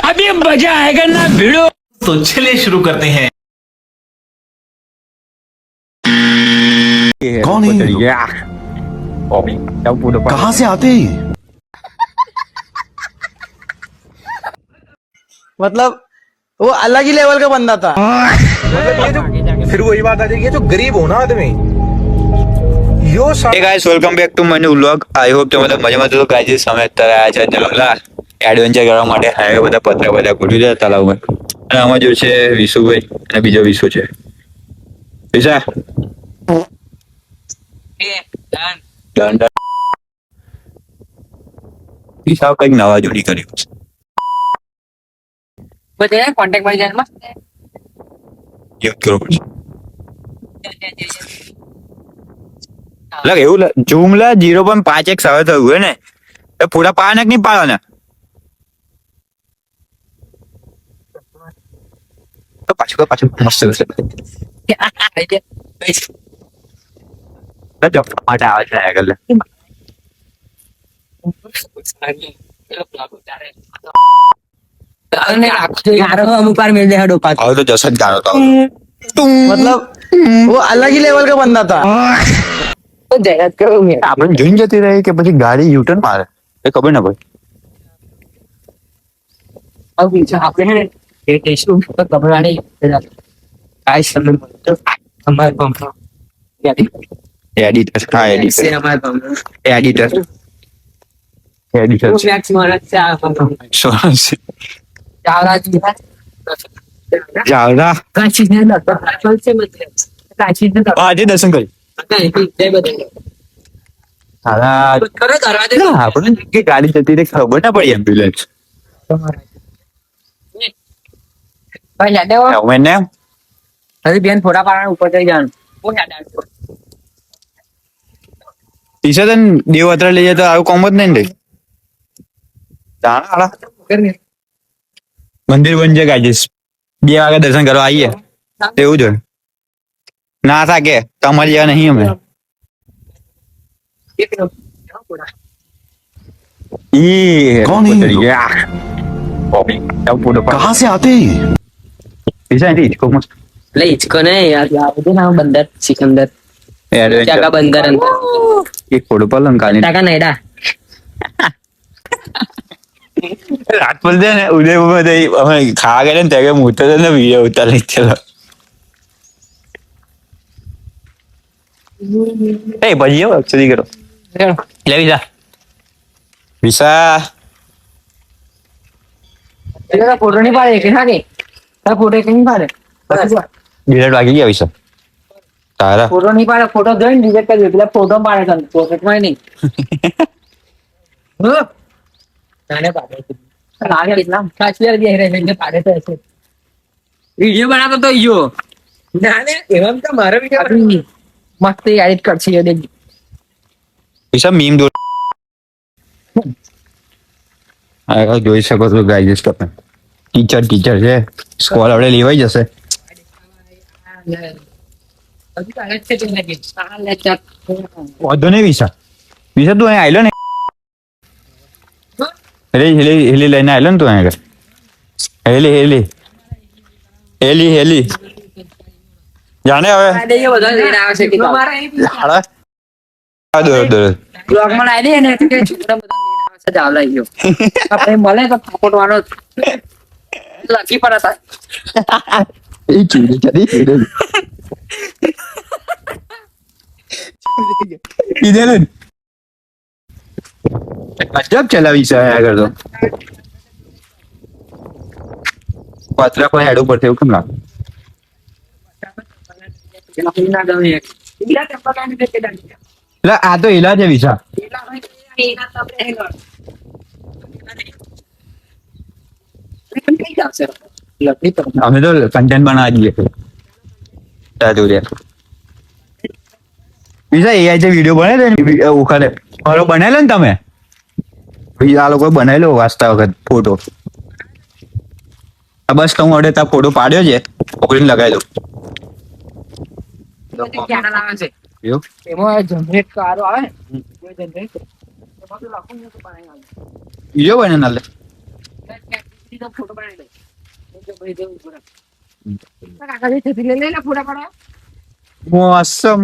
अभी मजा आएगा ना भिड़ो। तो चलिए शुरू करते हैं। कौन है ये लोग? कहाँ से आते हैं ये? मतलब वो अलग ही लेवल का बंदा था। फिर वही बात आ जाएगी, जो गरीब हो ना आदमी यो Hey guys, welcome back to my new vlog. I hope તમે બધા મજામાં છો. ગાઈસ અમે અત્યારે આવ્યા છે જલોલા એડવેન્ચર કરવા માટે. હાઈવે બધા પતરા બધા ગોઠવી દીધા તળાવમાં. અને આમાં જો છે વિશુભાઈ અને બીજો વિશુ છે. વિશા ડન વિશા કંઈક નવા જોડી કર્યું છે. બધે કોન્ટેક્ટ માં જાનમાં યુઝ કરવો પડશે. એવું ઝૂમ લા 0.5x હવે થયું હે ને એ પૂરા પાનક નહીં પાડવાના તો પાછું મસ્ત છે માટે આવે છે આગળ અમુક વાર મેળ દે હડો પાછો હવે તો જશે જ ગાળો તો मतलब वो अलग ही लेवल का बंदा था। જાહેરાત કરો મેં આપણે જોઈને જતી રહી કે પછી ગાડી યુટર્ન મારે એ ખબર ના ભાઈ હવે બીજું આપણે હે ને એ ટેસ્ટ તો ગભરાણી કાઈ સમય તો અમાર પંપ એડિટર હા એડિટર અમાર પંપ એડિટર મેક્સ મારા ચા પંપ સોરસ ચાવરાજ જાવડા કાચી ને લતો ચાલશે મત કાચી ને આજે દર્શન કરી જય બદલ સારા કરે કરવા દે આપણે કે ગાડી જતી રહી ખબર ના પડી એમ્બ્યુલન્સ ભાઈ યાદ આવ્યો હવે ને અરે બેન ફોટા પાડવાના ઉપર જઈ જવાનું હું યાદ આવ્યો ઈશા તને દેવયાત્રા લઈ જાય તો આવું કોમ જ નહીં રે જાણા મંદિર બન જાય ગાઈસ 2 વાગે દર્શન કરવા આવીએ એવું જ હોય ના થાકે તમારી જેવા નહીં અમે कौन है ये लोग? ईशा कहाँ से आते हैं ये? इसको मत લે હિચકો ને યાર આ બધું નામ બંદર સિકંદર ચાકા બંદર અંદર એક ફોટો પર લંકાની ચાકા નઈડા રાત પર દે ને ઉદયપુરમાં જઈ અમે ખાવા ગયા ને ત્યાં મોટો ને વિડીયો ઉતારી લીધેલો એ ભજીયો સુધી કરો લે વિસા એટલે ફોટો નહીં પાડે કે હા કે તારા ફોટો કે નહીં પાડે ડિલેટ વાગી ગયા વિસા તારા ફોટો નહીં પાડે ફોટો જોઈને ડિલેટ કરી દે એટલે ફોટો પાડે તને પોકેટમાં નહીં નાને પાડે લાગે એટલા ખાસી યાર બેહી રહે એટલે પાડે તો હશે વિડિયો બનાવતો તો યો નાને એમ તો મારો વિડિયો મસ્ત એડિટ કરશે એ દેખ વિસા મીમ દો આ જોઈ શકો છો ગાઈસ તમે ટીચર છે સ્કોલ આપણે લેવાઈ જશે વાંધો નહીં વિસા તું અહીંયા આયલો ને હેલી લઈને આયલો ને તું અહીંયા હેલી જાણે હવે બ્લોગમાં લાવી દે ને કે છોકરા બધા લઈને આવે છે જાવલા ગયો આપણે મળે તો ફોટોવાનો લકી પર હતા એ ચીડી ચડી કીધે ને ગજબ ચલાવી છે આગળ તો પતરા પર હેડ ઉપર એવું કેમ લાગે એટલે આ તો ઈલા છે વિશા અમે તો કન્ટેન્ટ બનાવવા જઈએ વિશા એ જે વિડીયો બને ને વખતે મારો બનાવેલો ને તમે આ લોકો બનાવેલો વાંચતા વખત ફોટો બસ તો હું અડે ત્યાં ફોટો પાડ્યો છે પકડીને લગાવી દઉં એમાં જનરેટ કારો આવે ને જનરેટ એમાં તો લાખો વિડીયો બને ના લે તો ફોટો પાડી લે. જો ભાઈ જો ઉભો રાખ. કાકા જે છત્રી લઈ લે ફોટા પાડવા. મોસમ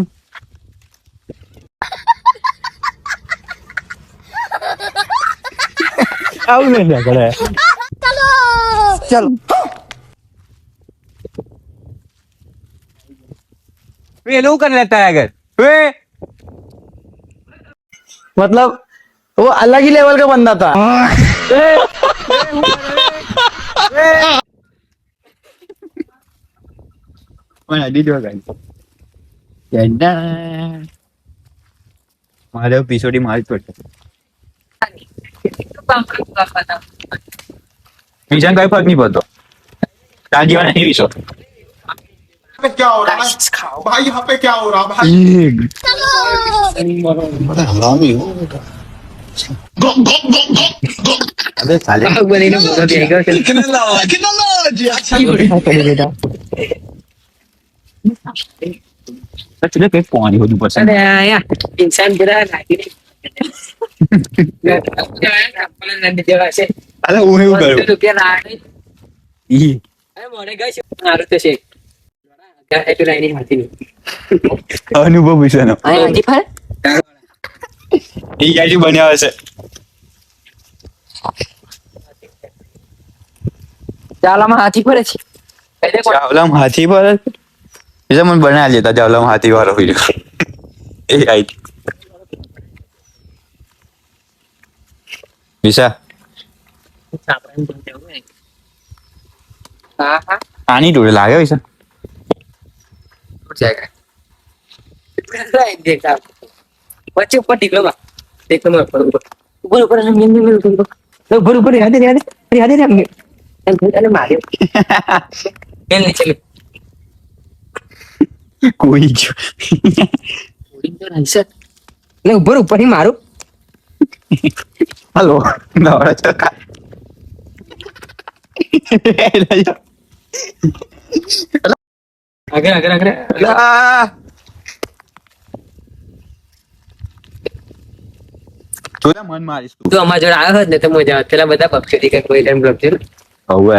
આવું નહીં કરે चलो ये लोग कर लेता है अगर वे मतलब वो अलग ही लेवल का बंदा था mana dia dua kan janda મારે પીસોડી મારી જ પડશે બીજા કઈ ફરક નહીં પડતો તાર જીવન નહીં વિસો पे क्या हो रहा है भाई यहाँ पे क्या हो रहा है भाई અબે સાલે બનીને મોટો થઈ ગયો છે. તુને કઈ પાણી હોતું પડશે અરે આયા ઇન્સાન પૂરા લાગી નહીં નદી જેવા છે. અરે હું એવું કરું રૂપિયા લાગે. ઈ અરે મોડે ગઈ છે મારું તો છે એટલું લાઈની હતી નહીં. અનુભવ વિશેનો આ હજી ફર એ ક્યાંથી બન્યા હશે ચાલામાં હાથી ફરે છે. ચાવલામાં હાથી પર બીજા મને બનાવી લેતા ચાવલામાં હાથી વાળો હોય એ આઈ વિશા હા હા આની જોડે લાગે વિશા વચ્ચે ઉપર ટીકલો બા દેખ તમે ઉપર ઉપર ઉપર ઉપર ઉપર યાદ યાદ યાદ યાદ અને માર્યો બેન નીચે લે કોઈ ગયો ઉડી તો નહીં સર લે ઉપર ઉપર હી મારું હલો નવરા ચકા આગળ આગળ આગળ તું મન મારીશ તું તું અમારા જોડે આવ્યો હોત ને તો મજા આવત. પેલા બધા પક્ષીથી કઈ કોઈ ટાઈમ બ્લોક છે હવે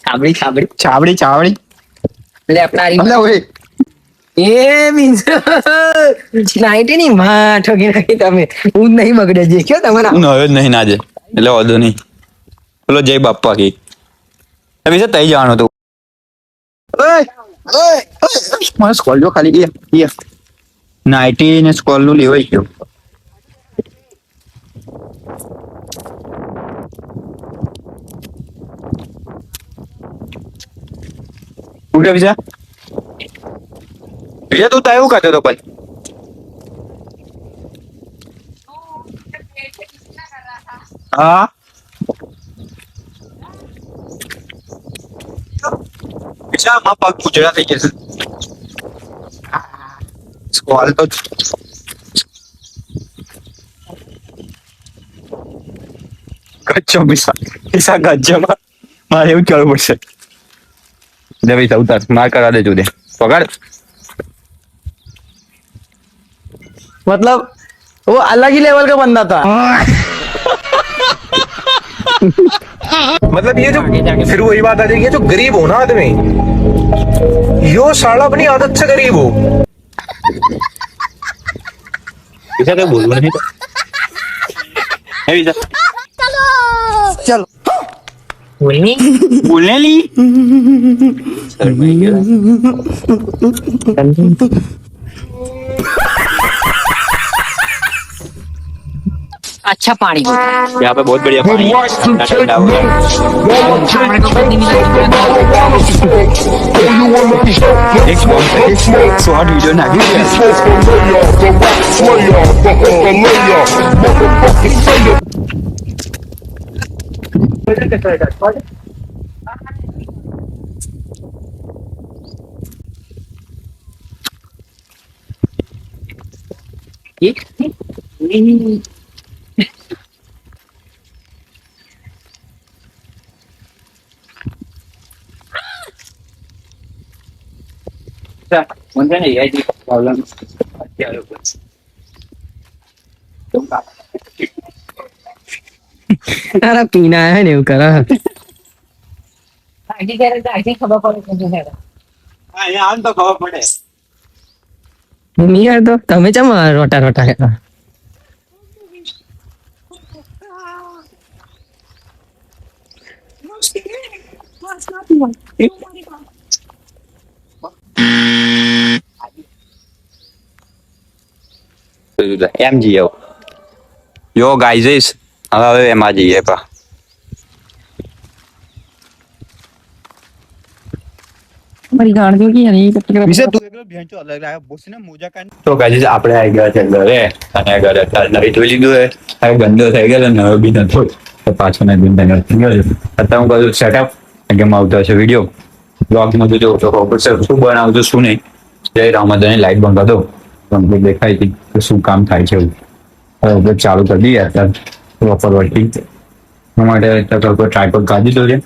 છાબડી છાબડી ચાવડી ચાવડી એટલે આપણા અલે ઓય એ મીન્સ 90 ની માં ઠગી નાખી તમે. હું નહીં બગડે છે કયો તમારા હું નવે જ નહીં નાજે એટલે વાંધો નહીં બોલો જય બાપા કી વિશે તઈ જવાનું હતું મને સ્કોલ જો ખાલી એ નાઇટી ને સ્કોલ નું લેવાઈ ગયો ઉઠે વિશા વિશા તું તો એવું કરતો હતો પણ હા વિશા માં પગ પૂજડા થઈ જશે સ્કોલ તો ગચ્ચો વિશા ગચ્ચામાં મારે એવું કરવું પડશે દે વિશા ઉતાર માર કરા દેજો દે પકડ मतलब वो अलग ही लेवल का बंदा था मतलब ये जो फिर वही बात आ जाएगी जो गरीब हो ना आदमी यो साला अपनी आदत से गरीब हो विशा कहीं बोलवा नहीं है विशा चलो બોલની बोलने ली अच्छा पानी यहाँ पे बहुत बढ़िया पानी है ठंडा ठंडा हो एक शॉर्ट वीडियो नाखी मुझे नहीं है प्रॉब्लम તારા પીના હે ને એવું કરે આજી ઘરે તો આજી ખબર પડે કે શું ઘરે. અહીંયા આમ તો ખબર પડે. નહીં યાર તો તમે ચમ રોટા રોટા કરતા. એમ જઈએ જો ગાઈઝ હવે એમાં જઈએ પા મારી ગાણ જો કે યાર એ પટ્ટી વિશે તું એકલો ભેંચો અલગ લાગે બોસને મોજા કાઢ તો ગાઈઝ આપણે આવી ગયા છે ઘરે અને ઘરે અત્યારે નવી ધોઈ લીધું છે હવે ગંદો થઈ ગયો ને હવે બી નતો તો પાછો ને દિન થઈ ગયો અત્યારે હું કરું સેટઅપ કે આવતો હશે વિડીયો બ્લોગમાં તો જો તો ખબર છે શું બનાવું છું શું નહીં જય રામદાની લાઈટ બંધ કરી દો કમ્પ્લીટ દેખાય હતી કે શું કામ થાય છે એવું હવે ચાલુ કરી દઈએ અત્યારે પ્રોપર વર્કિંગ એના માટે અત્યારે ટ્રાયપોડ કાઢી દો છે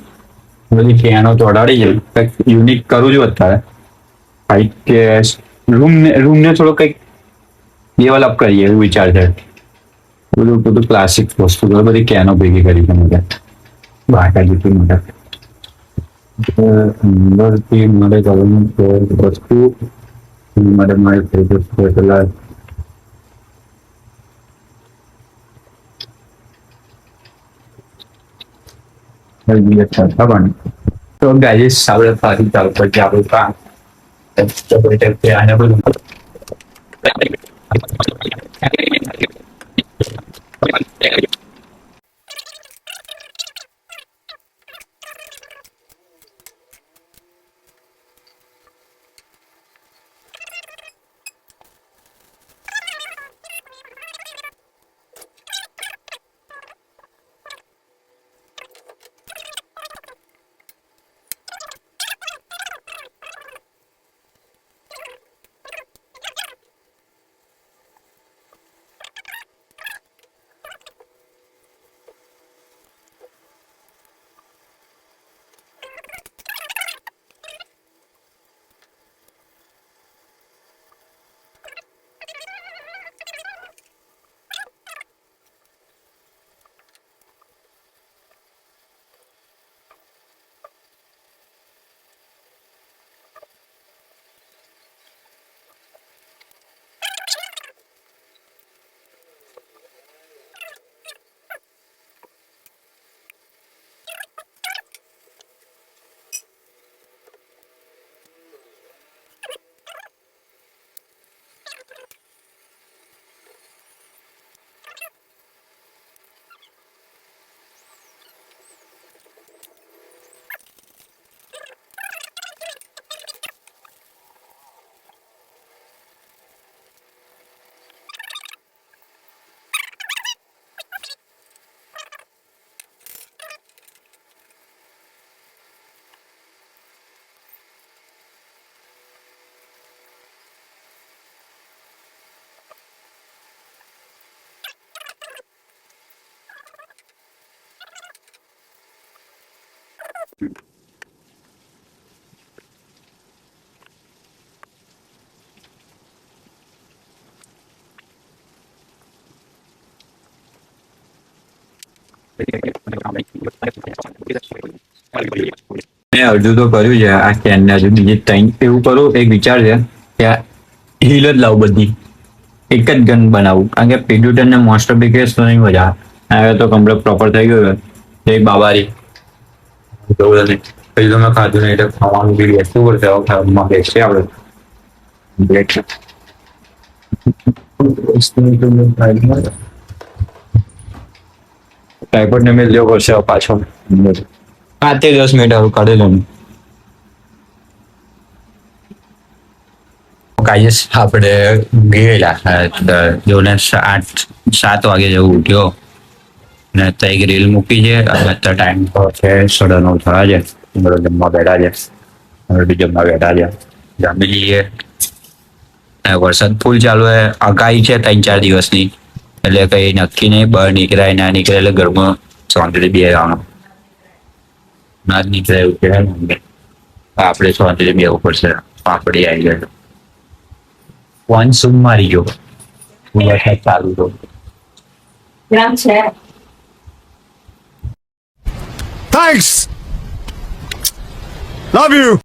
બધી ફેનો ચોડાડી છે કંઈક યુનિક કરું છું અત્યારે કંઈક કે રૂમને થોડો કંઈક ડેવલપ કરીએ એવું વિચાર છે બધું ક્લાસિક વસ્તુ બધી કેનો ભેગી કરી છે મને બાટા જેટલી મોટા અંદરથી મારે કરવાનું વસ્તુ મારે પેલા તો ગાઈસ આપણે ફરી ચાલુ કરીએ આપણું કામ આને બધું મેં અડધું તો કર્યું છે આ સ્ટેન્ડ ને હજુ બીજી ત્રણ એવું કરું એક વિચાર છે કે હિલ જ લાવું બધી એક જ ગન બનાવું કારણ કે પેડ્યુટન ને મોસ્ટર બીકેસ તો નહીં મજા આવે તો કમ્પ્લીટ પ્રોપર થઈ ગયું એ બાબારી પછી તો મેં ખાધું નહીં એટલે ખાવાનું બી બેસવું પડશે હવે ખાવામાં બેસશે આપણે ટાઈપોડ ને મેં લેવો પડશે પાછો 5 થી 10 મિનિટ હવે કાઢી લઉં ગાઈસ આપણે ગયેલા જોને 7 વાગે જેવું ઉઠ્યો ને ત્યાં એક રીલ મૂકી છે અને અત્યારે ટાઈમ તો છે 9:30 થયા છે જમવા બેઠા છે જમવા બેઠા છે જમી લઈએ વરસાદ ફૂલ ચાલુ છે આગાહી છે 3-4 દિવસની એટલે કઈ નક્કી નહીં બહાર નીકળાય ના નીકળે એટલે ઘરમાં શાંતિથી બે આવવાનું ના જ નીકળે એવું કહેવાય ને આપણે શાંતિથી બેવું પડશે પાપડી આવી ગયો ફોન સૂમ મારી ગયો વરસાદ ચાલુ તો Thanks. Love you